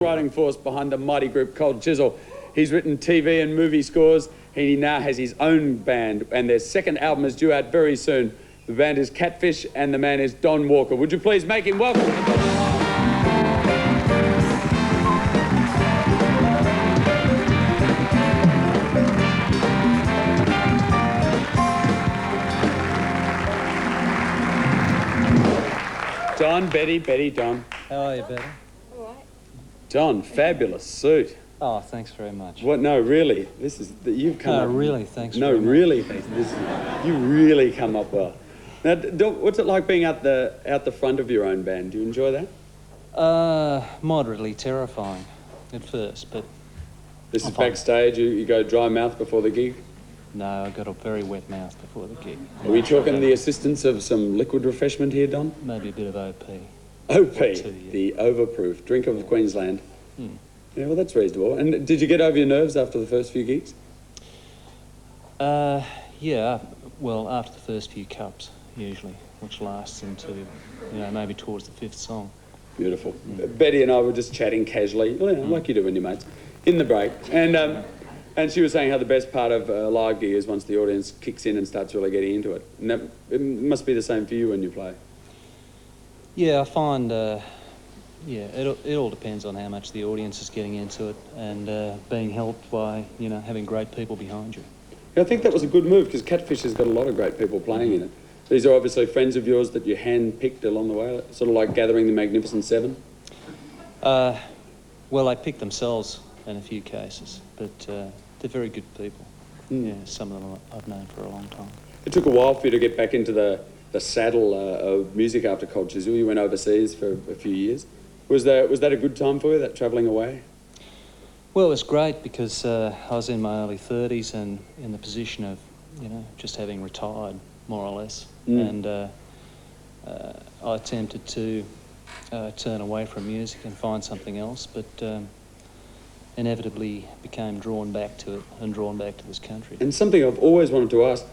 Writing force behind the mighty group Cold Chisel. He's written TV and movie scores. He now has his own band, and their second album is due out very soon. The band is Catfish, and the man is Don Walker. Would you please make him welcome? Don, Betty, Don. How are you, Betty? Don, fabulous suit. Oh, thanks very much. What? No, really. This is you've come. No, up, really. Thanks. No, very much. really. You really come up well. Now, what's it like being out the front of your own band? Do you enjoy that? Moderately terrifying at first, but This is backstage. You go dry mouth before the gig. no, I got a very wet mouth before the gig. Are we talking the assistance of some liquid refreshment here, Don? Maybe a bit of OP. OP, Two, yeah. the overproof drink of Queensland. Hmm. Yeah, well, that's reasonable. And did you get over your nerves after the first few gigs? Yeah. Well, after the first few cups, usually, which lasts into, maybe towards the fifth song. Beautiful. Betty and I were just chatting casually, like you do when you're mates, in the break. And she was saying how the best part of a live gig is once the audience kicks in and starts really getting into it. And it must be the same for you when you play. Yeah, I find, it all depends on how much the audience is getting into it and being helped by, having great people behind you. I think that was a good move because Catfish has got a lot of great people playing in it. These are obviously friends of yours that you hand-picked along the way, sort of like gathering the Magnificent Seven. Well, they pick themselves in a few cases, but they're very good people. Yeah, some of them I've known for a long time. It took a while for you to get back into the saddle of music after Cold Chisel. You went overseas for a few years. Was that a good time for you, that travelling away? Well, it was great because I was in my early 30s and in the position of, just having retired, more or less. And I attempted to turn away from music and find something else, but inevitably became drawn back to it and drawn back to this country. And something I've always wanted to ask,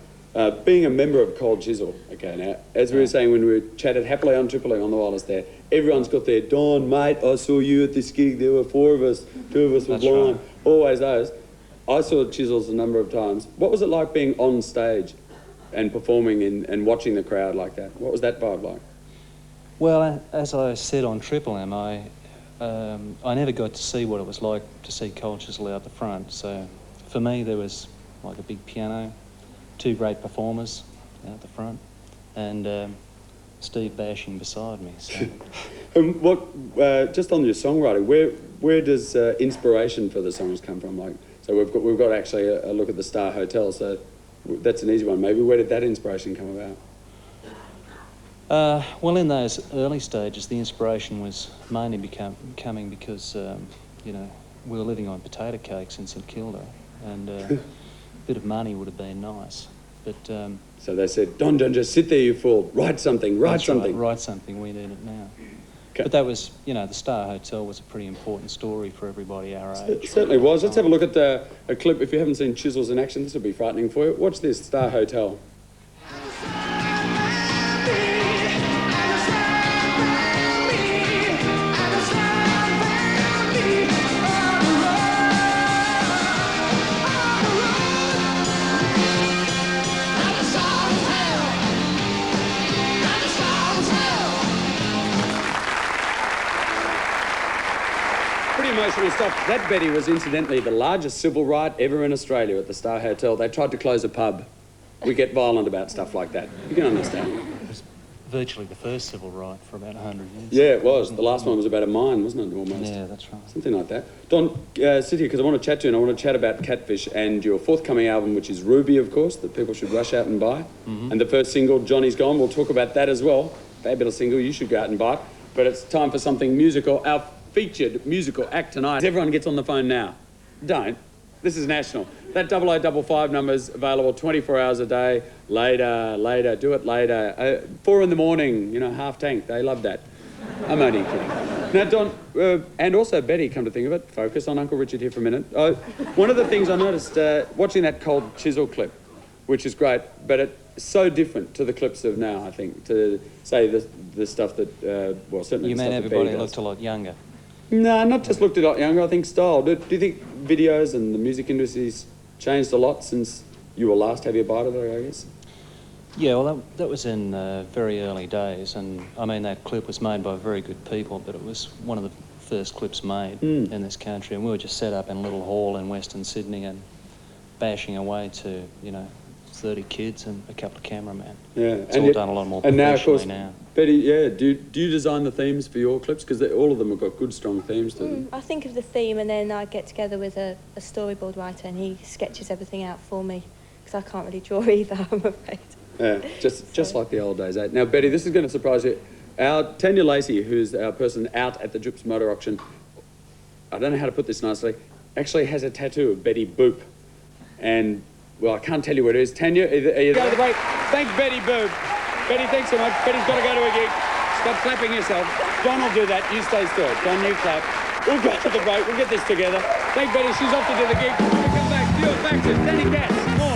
being a member of Cold Chisel, okay, now, as we were saying when we chatted happily on Triple M on the wireless there, everyone's got their, Don, mate, I saw you at this gig, there were 4 of us, 2 of us were blind, right. Always those. I saw Chisels a number of times. What was it like being on stage and performing and watching the crowd like that? What was that vibe like? Well, as I said on Triple M, I never got to see what it was like to see Cold Chisel out the front. So for me, there was like a big piano, 2 great performers out the front, and Steve bashing beside me. So. And just on your songwriting, where does inspiration for the songs come from? Like, so we've got actually a look at the Star Hotel. So that's an easy one. Maybe where did that inspiration come about? Well, in those early stages, the inspiration was mainly coming because we were living on potato cakes in St Kilda, and a bit of money would have been nice. But so they said, Don, don't just sit there, you fool. Write something. Write something. Right, write something. We need it now. Okay. But that was, the Star Hotel was a pretty important story for everybody our age. It certainly was. Let's have a look at a clip. If you haven't seen Chisels in action, this will be frightening for you. Watch this, Star Hotel. Emotional stuff. That, Betty, was incidentally the largest civil right ever in Australia at the Star Hotel. They tried to close a pub. We get violent about stuff like that. You can understand. It was virtually the first civil right for about 100 years. Yeah, it was. The last one was about a mine, wasn't it, almost? Yeah, that's right. Something like that. Don, sit here because I want to chat to you, and I want to chat about Catfish and your forthcoming album, which is Ruby, of course, that people should rush out and buy. Mm-hmm. And the first single, Johnny's Gone. We'll talk about that as well. Fabulous single. You should go out and buy it. But it's time for something musical. Our featured musical act tonight. Everyone gets on the phone now. Don't. This is national. That 0055 number's available 24 hours a day. Later, do it later. 4 in the morning, half tank. They love that. I'm only kidding. Now, Don, and also Betty, come to think of it, focus on Uncle Richard here for a minute. One of the things I noticed watching that Cold Chisel clip, which is great, but it's so different to the clips of now, I think, to say the stuff that, certainly you the mean stuff everybody that looked a lot younger? No, not just looked a lot younger, I think style. Do you think videos and the music industry's changed a lot since you were last have your bite of it, I guess? Yeah, well, that was in very early days, and I mean, that clip was made by very good people, but it was one of the first clips made in this country, and we were just set up in a little hall in Western Sydney and bashing away to, 30 kids and a couple of cameramen. Yeah, It's all done a lot more professionally now. Of course, now. Betty, yeah, do you design the themes for your clips? Because all of them have got good, strong themes to them. I think of the theme and then I get together with a storyboard writer and he sketches everything out for me because I can't really draw either, I'm afraid. Yeah, just like the old days, eh? Now, Betty, this is going to surprise you. Our Tanya Lacey, who's our person out at the Drips Motor Auction, I don't know how to put this nicely, actually has a tattoo of Betty Boop. And, well, I can't tell you what it is. Tanya, are you go to the break. Thank Betty Boop. Betty, thanks so much. Betty's got to go to a gig. Stop clapping yourself. John will do that. You stay still. John, you clap. We'll go to the break. We'll get this together. Thank Betty. She's off to do the gig. We'll come back. Pure Faction. Danny Katz. More.